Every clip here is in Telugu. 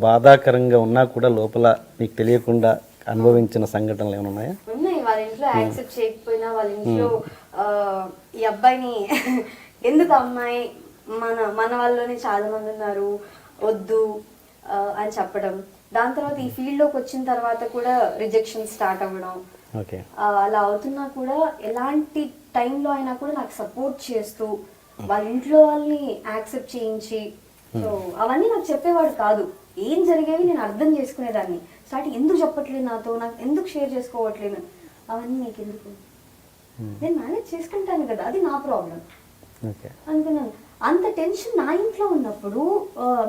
బాధాకరంగా ఉన్నా కూడా లోపల మీకు తెలియకుండా అనుభవించిన సంఘటనలు ఏమైనా ఉన్నాయా? ఉన్నాయి. వాళ్ళ ఇంట్లో యాక్సెప్ట్ చేయకపోయినా వాళ్ళ ఇంట్లో ఈ అబ్బాయిని ఎందుకు అమ్మాయి మన మన వాళ్ళలోనే చాలా మంది ఉన్నారు వద్దు అని చెప్పడం. దాని తర్వాత ఈ ఫీల్డ్ లోకి వచ్చిన తర్వాత కూడా రిజెక్షన్ స్టార్ట్ అవ్వడం. ఓకే. అలా అవుతున్నా కూడా ఎలాంటి టైంలో అయినా కూడా నాకు సపోర్ట్ చేస్తూ వాళ్ళ ఇంట్లో వాళ్ళని యాక్సెప్ట్ చేయించి, సో అవన్నీ నాకు చెప్పేవాడు కాదు. ఏం జరిగేవి నేను అర్థం చేసుకునేదాన్ని. స్టార్టింగ్ ఎందుకు చెప్పట్లేదు నాతో, నాకు ఎందుకు షేర్ చేసుకోవట్లేదు, అవన్నీ నీకు ఎందుకు, నేను మేనేజ్ చేసుకుంటాను కదా, అది నా ప్రాబ్లం అనుకున్నాను. అంత టెన్షన్ నా ఇంట్లో ఉన్నప్పుడు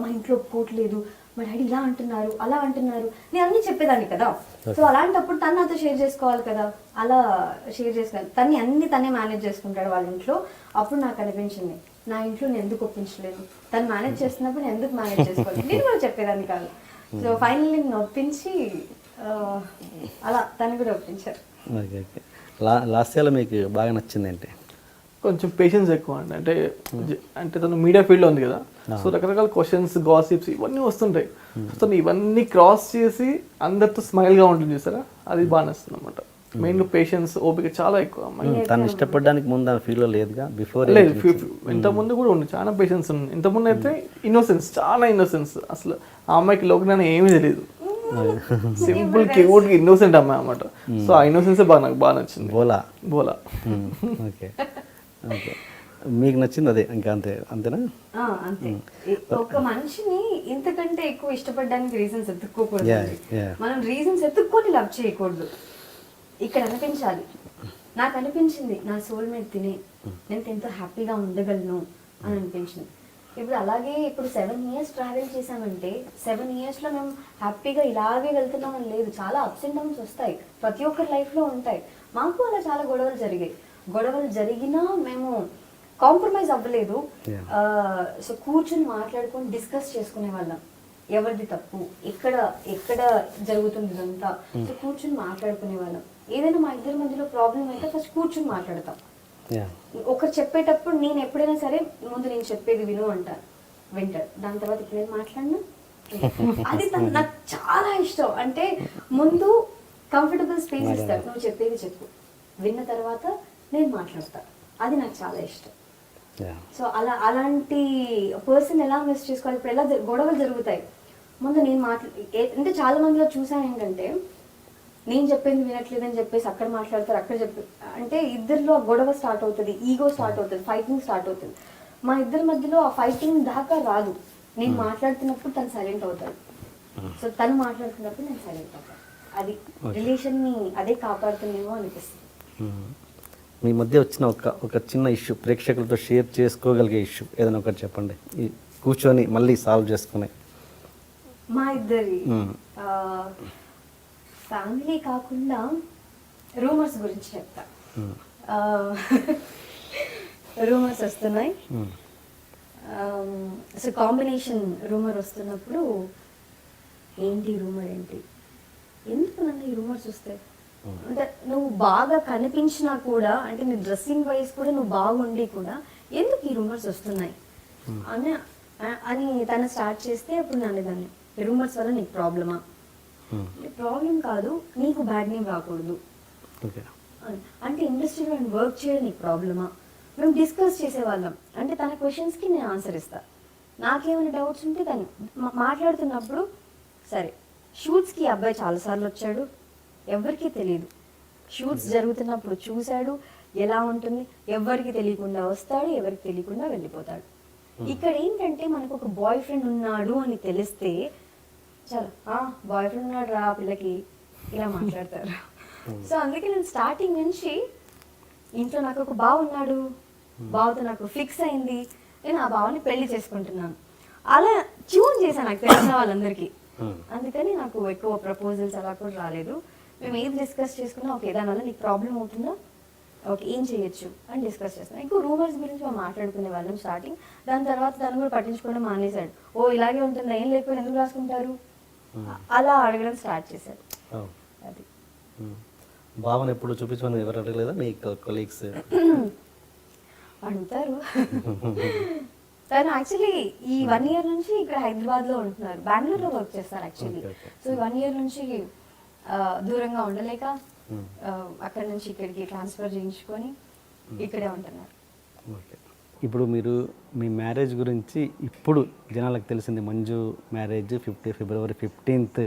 మా ఇంట్లో ఒప్పుకోవట్లేదు, మా డాడీ ఇలా అంటున్నారు అలా అంటున్నారు, నేను అన్నీ చెప్పేదాన్ని కదా. సో అలాంటప్పుడు తను నాతో షేర్ చేసుకోవాలి కదా, అలా షేర్ చేసుకోవాలి. తన్ని అన్ని తనే మేనేజ్ చేసుకుంటాడు వాళ్ళ ఇంట్లో. అప్పుడు నాకు అనిపించింది నా ఇంట్లో నేను ఎందుకు ఒప్పించలేదు, తను మేనేజ్ చేస్తున్నప్పుడు నేను ఎందుకు మేనేజ్ చేసుకోవాలి, నేను కూడా చెప్పేదాన్ని కాదు. సో ఫైనల్లీ నేను ఒప్పించి అలా తను కూడా ఒప్పించారు. లాస్ట్ ఇయర్లో మీకు బాగా నచ్చింది ఏంటి? కొంచెం పేషెన్స్ ఎక్కువ అండి. అంటే తను మీడియా ఫీల్డ్లో ఉంది కదా, సో రకరకాల క్వశ్చన్స్, గాసిప్స్ ఇవన్నీ వస్తుంటాయి. సో ఇవన్నీ క్రాస్ చేసి అందరితో స్మైల్గా ఉంటుంది చూసారా, అది బాగా నచ్చుతుంది అనమాట. మెయిన్గా పేషెన్స్, ఓపిక చాలా ఎక్కువ. తను ఇష్టపడడానికి ముందు ఆ ఫీల్డ్లో లేదుగా, బిఫోర్ లేదు, ఇంతకుముందు కూడా ఉంది, చాలా పేషెన్స్ ఉంది. ఇంతకుముందు అయితే ఇన్నోసెన్స్, చాలా ఇన్నోసెన్స్. అసలు ఆ అమ్మాయికి లోకజ్ఞానం ఏమీ తెలియదు, సింపుల్ క్యూట్ ఇన్నోసెంట్ అమ్మాయి అన్నమాట. సో ఆ ఇన్నోసెన్స్ నాకు బాగా నచ్చింది. బోలా బోలా. ఓకే ఓకే, మీకు నచ్చింది అదే, ఇంకా అంతేనా? అంతే. ఒక మనిషిని ఇంతకంటే ఎక్కువ ఇష్టపడడానికి రీజన్స్ ఎత్తుక్కోకూడదు. మనం రీజన్స్ ఎత్తుక్కొని లవ్ చేయకూడదు. ఇక్కడ అనిపించాలి, నాకు అనిపించింది నా సోల్మేట్ తినే నేను ఎంతో హ్యాపీగా ఉండగలను అని అనిపించింది. ఇప్పుడు అలాగే ఇప్పుడు 7 years ట్రావెల్ చేసామంటే 7 yearsలో మేము హ్యాపీగా ఇలాగే వెళ్తున్నామని లేదు. చాలా అప్స్ అండ్ డౌన్స్ వస్తాయి, ప్రతి ఒక్కరి లైఫ్లో ఉంటాయి. మాకు అలా చాలా గొడవలు జరిగాయి. గొడవలు జరిగినా మేము కాంప్రమైజ్ అవ్వలేదు. సో కూర్చొని మాట్లాడుకొని డిస్కస్ చేసుకునే వాళ్ళం, ఎవరిది తప్పు, ఎక్కడ ఎక్కడ జరుగుతుంది ఇదంతా. సో కూర్చొని మాట్లాడుకునే వాళ్ళం. ఏదైనా మా ఇద్దరి మధ్యలో ప్రాబ్లం అయితే ఫస్ట్ కూర్చొని మాట్లాడతాం. ఒకరు చెప్పేటప్పుడు నేను ఎప్పుడైనా సరే ముందు నేను చెప్పేది విను అంటాను, వింటారు. దాని తర్వాత ఇప్పుడు నేను మాట్లాడినా అది నాకు చాలా ఇష్టం. అంటే ముందు కంఫర్టబుల్ స్పేస్ ఇస్తాడు, నువ్వు చెప్పేది చెప్పు, విన్న తర్వాత నేను మాట్లాడతా, అది నాకు చాలా ఇష్టం. సో అలాంటి పర్సన్ ఎలా మిస్ చేసుకోవాలి. ఇప్పుడు ఎలా గొడవలు జరుగుతాయి, ముందు నేను అంటే చాలా మందిలో చూసాను ఏంటంటే నేను చెప్పింది వినట్లేదని చెప్పేసి అక్కడ మాట్లాడతారు, అక్కడ అంటే ఇద్దరిలో గొడవ స్టార్ట్ అవుతుంది, ఈగో స్టార్ట్ అవుతుంది, ఫైటింగ్ స్టార్ట్ అవుతుంది. మా ఇద్దరి మధ్యలో ఆ ఫైటింగ్ దాకా రాదు. నేను మాట్లాడుతున్నప్పుడు తను సైలెంట్ అవుతాడు, సో తను మాట్లాడుతున్నప్పుడు నేను సైలెంట్ అవుతాను. అది రిలేషన్ని అదే కాపాడుతుందేమో అనిపిస్తుంది. మీ మధ్య వచ్చిన ఒక చిన్న ఇష్యూ, ప్రేక్షకులతో షేర్ చేసుకోగలిగే ఇష్యూ ఏదైనా ఒకటి చెప్పండి, కూర్చొని మళ్ళీ సాల్వ్ చేసుకునే. మా ఇద్దరి ఫ్యామిలీ కాకుండా రూమర్స్ గురించి చెప్తా. రూమర్స్ వస్తున్నాయి. సో కాంబినేషన్ రూమర్ వస్తున్నప్పుడు ఏంటి రూమర్ ఏంటి, ఎందుకు నన్ను ఈ రూమర్స్ వస్తాయి, అంటే నువ్వు బాగా కనిపించినా కూడా, అంటే నీ డ్రెస్సింగ్ వైజ్ కూడా నువ్వు బాగుండి కూడా ఎందుకు ఈ రూమర్స్ వస్తున్నాయి అని తను స్టార్ట్ చేస్తే అప్పుడు నేను దాన్ని రూమర్స్ వల్ల నీకు ప్రాబ్లమా, ప్రాబ్లం కాదు, నీకు బ్యాడ్ నేమ్ రాకూడదు అంటే ఇండస్ట్రీలో నేను వర్క్ చేయడం నీకు ప్రాబ్లమా, మేము డిస్కస్ చేసేవాళ్ళం. అంటే తన క్వశ్చన్స్కి నేను ఆన్సర్ ఇస్తా, నాకేమైనా డౌట్స్ ఉంటే తను మాట్లాడుతున్నప్పుడు సరే. షూట్స్కి అబ్బాయి చాలాసార్లు వచ్చాడు, ఎవరికి తెలియదు. షూట్స్ జరుగుతున్నప్పుడు చూశాడు ఎలా ఉంటుంది, ఎవరికి తెలియకుండా వస్తాడు, ఎవరికి తెలియకుండా వెళ్ళిపోతాడు. ఇక్కడ ఏంటంటే మనకు ఒక బాయ్ ఫ్రెండ్ ఉన్నాడు అని తెలిస్తే చాలా బాయ్ ఫ్రెండ్ ఉన్నాడు రా పిల్లకి ఇలా మాట్లాడతారు. సో అందుకే నేను స్టార్టింగ్ నుంచి ఇంట్లో నాకు ఒక బావ ఉన్నాడు, బావతో నాకు ఫిక్స్ అయింది, నేను ఆ బావని పెళ్లి చేసుకుంటున్నాను అలా ట్యూన్ చేశాను నాకు తెలిసిన వాళ్ళందరికీ. అందుకని నాకు ఎక్కువ ప్రపోజల్స్ అలా కూడా రాలేదు. మేము ఏది డిస్కస్ చేసుకున్నా, ఓకే దానివల్ల నీకు ప్రాబ్లం అవుతుందా, ఓకే ఏం చేయొచ్చు అని డిస్కస్ చేస్తాం. ఎక్కువ రూమర్స్ గురించి మేము మాట్లాడుకునే వాళ్ళం స్టార్టింగ్. దాని తర్వాత తను కూడా పట్టించుకోవడం మానేశాడు. ఓ ఇలాగే ఉంటుందా, ఏం లేకపోతే ఎందుకు రాసుకుంటారు అలా అడగడం స్టార్ట్ చేశాడు. అది భావన ఎప్పుడు చూపించమని ఎవరు అడగలేదా మీ కొలీగ్స్? అడుగుతారు. తను యాక్చువల్లీ ఈ 1 year నుంచి ఇక్కడ హైదరాబాద్ లో ఉంటున్నారు, బెంగళూరులో వర్క్ చేస్తారు యాక్చువల్లీ. సో 1 year నుంచి దూరంగా ఉండలేక అక్కడ నుంచి ఇక్కడికి ట్రాన్స్ఫర్ చేయించుకొని ఇక్కడే ఉంటున్నారు. ఓకే. ఇప్పుడు మీరు మీ మ్యారేజ్ గురించి ఇప్పుడు జనాలకు తెలిసింది మంజు మ్యారేజ్ February 15th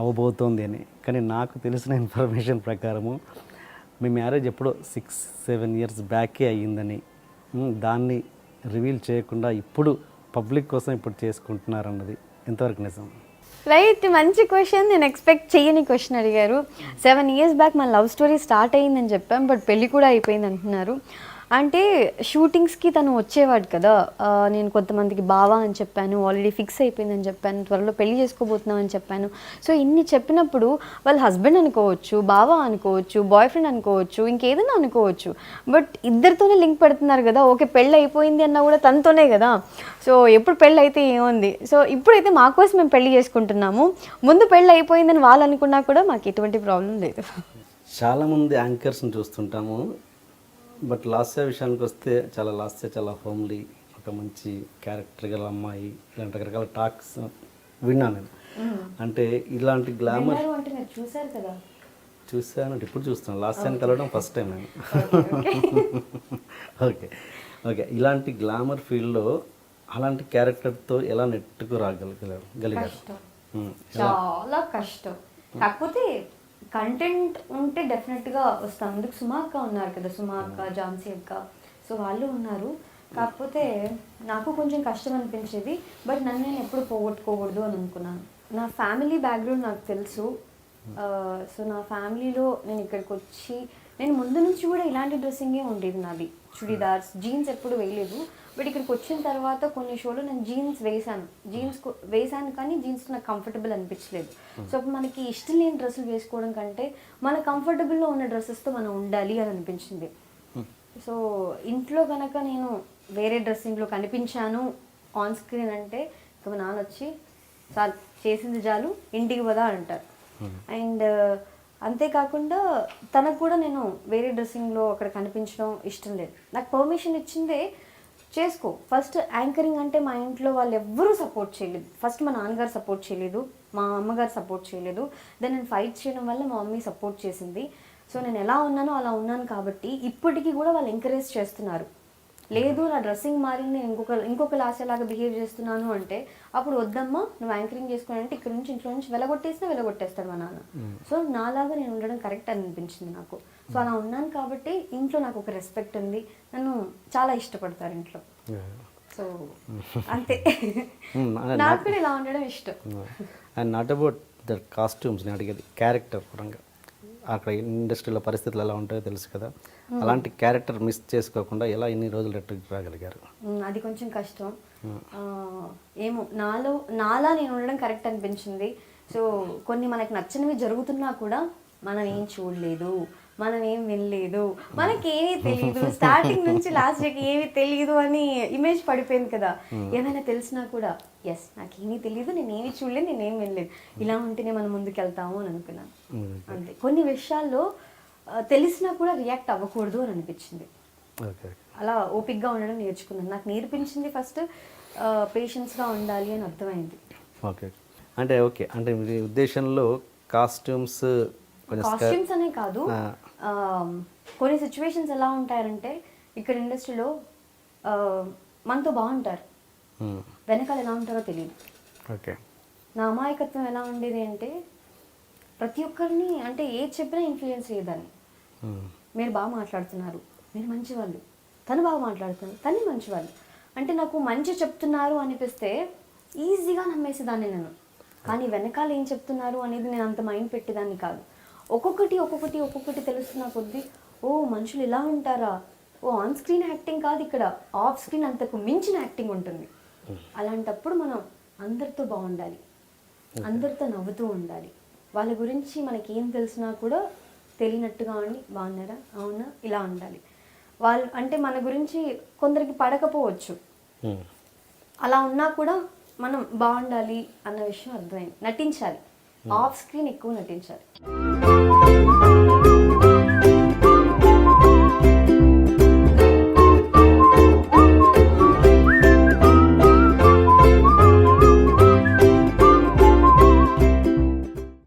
అవ్వబోతోంది అని. కానీ నాకు తెలిసిన ఇన్ఫర్మేషన్ ప్రకారము మీ మ్యారేజ్ ఎప్పుడో 6-7 years బ్యాకే అయ్యిందని, దాన్ని రివీల్ చేయకుండా ఇప్పుడు పబ్లిక్ కోసం ఇప్పుడు చేసుకుంటున్నారన్నది ఎంతవరకు నిజం? రైట్, మంచి క్వశ్చన్. నేను ఎక్స్పెక్ట్ చేయని క్వశ్చన్ అడిగారు. 7 years బ్యాక్ మన లవ్ స్టోరీ స్టార్ట్ అయ్యిందని చెప్పాం, బట్ పెళ్ళి కూడా అయిపోయింది అంటున్నారు. అంటే షూటింగ్స్కి తను వచ్చేవాడు కదా, నేను కొంతమందికి బావా అని చెప్పాను, ఆల్రెడీ ఫిక్స్ అయిపోయిందని చెప్పాను, త్వరలో పెళ్లి చేసుకోబోతున్నాం అని చెప్పాను. సో ఇన్ని చెప్పినప్పుడు వాళ్ళ హస్బెండ్ అనుకోవచ్చు, బావా అనుకోవచ్చు, బాయ్ ఫ్రెండ్ అనుకోవచ్చు, ఇంకేదైనా అనుకోవచ్చు, బట్ ఇద్దరితోనే లింక్ పెడుతున్నారు కదా. ఓకే, పెళ్ళి అయిపోయింది అన్నా కూడా తనతోనే కదా. సో ఎప్పుడు పెళ్ళి అయితే ఏముంది, సో ఇప్పుడైతే మా కోసం మేము పెళ్లి చేసుకుంటున్నాము, ముందు పెళ్ళి అయిపోయిందని వాళ్ళు అనుకున్నా కూడా మాకు ఎటువంటి ప్రాబ్లం లేదు. చాలామంది యాంకర్స్ని చూస్తుంటాము, బట్ లాస్య విషయానికి వస్తే చాలా హోమ్లీ, ఒక మంచి క్యారెక్టర్ గల అమ్మాయి, ఇలాంటి రకరకాల టాక్స్ విన్నాను నేను. అంటే ఇలాంటి గ్లామర్ అంటే మీరు చూసారు కదా? చూసాను, ఇప్పుడు చూస్తున్నాను. లాస్యాన్ని కలవడం ఫస్ట్ టైం నేను. ఓకే. ఇలాంటి గ్లామర్ ఫీల్డ్లో అలాంటి క్యారెక్టర్తో ఎలా నెట్టుకు రాగలిగారు? చాలా కష్టం. కాకపోతే కంటెంట్ ఉంటే డెఫినెట్గా వస్తాం. అందుకు సుమా అక్క ఉన్నారు కదా, సుమా అక్క, ఝాన్సీ అక్క, సో వాళ్ళు ఉన్నారు. కాకపోతే నాకు కొంచెం కష్టం అనిపించేది, బట్ నన్ను నేను ఎప్పుడు పోగొట్టుకోకూడదు అని అనుకున్నాను. నా ఫ్యామిలీ బ్యాక్గ్రౌండ్ నాకు తెలుసు. సో నా ఫ్యామిలీలో నేను ఇక్కడికి వచ్చి, నేను ముందు నుంచి కూడా ఇలాంటి డ్రెస్సింగే ఉండేది నాది, చుడీదార్స్, జీన్స్ ఎప్పుడు వేయలేదు. బట్ ఇక్కడికి వచ్చిన తర్వాత కొన్ని షోలో నేను జీన్స్ వేసాను కానీ జీన్స్ నాకు కంఫర్టబుల్ అనిపించలేదు. సో అప్పుడు మనకి ఇష్టం లేని డ్రెస్సులు వేసుకోవడం కంటే మన కంఫర్టబుల్లో ఉన్న డ్రెస్సెస్తో మనం ఉండాలి అని అనిపించింది. సో ఇంట్లో కనుక నేను వేరే డ్రెస్సింగ్లో కనిపించాను ఆన్ స్క్రీన్ అంటే ఇక మా నాన్న వచ్చి చాలు చేసింది చాలు ఇంటికి పోదా అంటారు. అండ్ అంతేకాకుండా తనకు కూడా నేను వేరే డ్రెస్సింగ్లో అక్కడ కనిపించడం ఇష్టం లేదు. నాకు పర్మిషన్ ఇచ్చిందే చేసుకో. ఫస్ట్ యాంకరింగ్ అంటే మా ఇంట్లో వాళ్ళు ఎవ్వరూ సపోర్ట్ చేయలేదు. ఫస్ట్ మా నాన్నగారు సపోర్ట్ చేయలేదు, మా అమ్మగారు సపోర్ట్ చేయలేదు. దెన్ నేను ఫైట్ చేయడం వల్ల మా మమ్మీ సపోర్ట్ చేసింది. సో నేను ఎలా ఉన్నానో అలా ఉన్నాను కాబట్టి ఇప్పటికీ కూడా వాళ్ళు ఎంకరేజ్ చేస్తున్నారు. లేదు నా డ్రెస్సింగ్ మారి నేను ఇంకొక లాస్యలాగా బిహేవ్ చేస్తున్నాను అంటే అప్పుడు వద్దమ్మా నువ్వు యాంకరింగ్ చేసుకుని అంటే ఇక్కడ నుంచి ఇంట్లో నుంచి వెళ్ళగొట్టేస్తాడు మా నాన్న. సో నాలాగా నేను ఉండడం కరెక్ట్ అని అనిపించింది నాకు. సో అలా ఉన్నాను కాబట్టి ఇంట్లో నాకు ఒక రెస్పెక్ట్ ఉంది, నన్ను చాలా ఇష్టపడతారు ఇంట్లో. సో అంతే, నాకు కూడా ఇలా ఉండడం ఇష్టం. And not about the costumes నేను అడిగేది క్యారెక్టర్ పరంగా. అక్కడ ఇండస్ట్రీలో పరిస్థితులు ఎలా ఉంటాయో తెలుసు కదా, అలాంటి క్యారెక్టర్ మిస్ చేసుకోకుండా ఎలా ఇన్ని రోజులు రెట్టుకు రాగలిగారు? అది కొంచెం కష్టం. ఏమో నాలా నేను ఉండడం కరెక్ట్ అనిపించింది. సో కొన్ని మనకు నచ్చనివి జరుగుతున్నా కూడా మనం ఏం చూడలేదు, మనం ఏం వినలేదు, మనకేమీ తెలియదు, స్టార్టింగ్ నుంచి లాస్ట్ డేకి ఏమీ తెలియదు అని ఇమేజ్ పడిపోయింది కదా. ఏమైనా తెలిసినా కూడా ఎస్ నాకేమీ తెలియదు, నేనేమి చూడలేదు, నేనేం వినలేదు, ఇలా ఉంటేనే మనం ముందుకు వెళ్తాము అని అనుకున్నాను. అంతే, కొన్ని విషయాల్లో తెలిసినా కూడా రియాక్ట్ అవ్వకూడదు అని అనిపించింది. అలా ఓపిక్గా ఉండడం నేర్చుకున్నాను. నాకు నేర్పించింది ఫస్ట్ పేషెన్స్గా ఉండాలి అని అర్థమైంది. అంటే మీ ఉద్దేశంలో కాస్ట్యూమ్స్ అనే కాదు, కొన్ని సిచ్యువేషన్స్ ఎలా ఉంటాయంటే ఇక్కడ ఇండస్ట్రీలో మనతో బాగుంటారు, వెనకాల ఎలా ఉంటారో తెలియదు. నా అమాయకత్వం ఎలా ఉండేది అంటే ప్రతి ఒక్కరిని అంటే ఏది చెప్పినా ఇన్ఫ్లుయెన్స్ చేయదాన్ని. మీరు బాగా మాట్లాడుతున్నారు, మీరు మంచివాళ్ళు, తను బాగా మాట్లాడుతున్నారు, తను మంచివాళ్ళు అంటే నాకు మంచి చెప్తున్నారు అనిపిస్తే ఈజీగా నమ్మేసేదాన్ని నేను. కానీ వెనకాల ఏం చెప్తున్నారు అనేది నేను అంత మైండ్ పెట్టేదాన్ని కాదు. ఒక్కొక్కటి తెలుస్తున్న కొద్దీ ఓ మనుషులు ఇలా ఉంటారా, ఓ ఆన్ స్క్రీన్ యాక్టింగ్ కాదు ఇక్కడ ఆఫ్ స్క్రీన్ అంతకు మించిన యాక్టింగ్ ఉంటుంది. అలాంటప్పుడు మనం అందరితో బాగుండాలి, అందరితో నవ్వుతూ ఉండాలి. వాళ్ళ గురించి మనకి ఏం తెలిసినా కూడా తెలియనట్టుగా ఉండి బాగున్నారా, అవునా, ఇలా ఉండాలి. వాళ్ళు అంటే మన గురించి కొందరికి పడకపోవచ్చు, అలా ఉన్నా కూడా మనం బాగుండాలి అన్న విషయం అర్థమైంది. నటించాలి, ఆఫ్ స్క్రీన్ ఎక్కువ నటించాలి.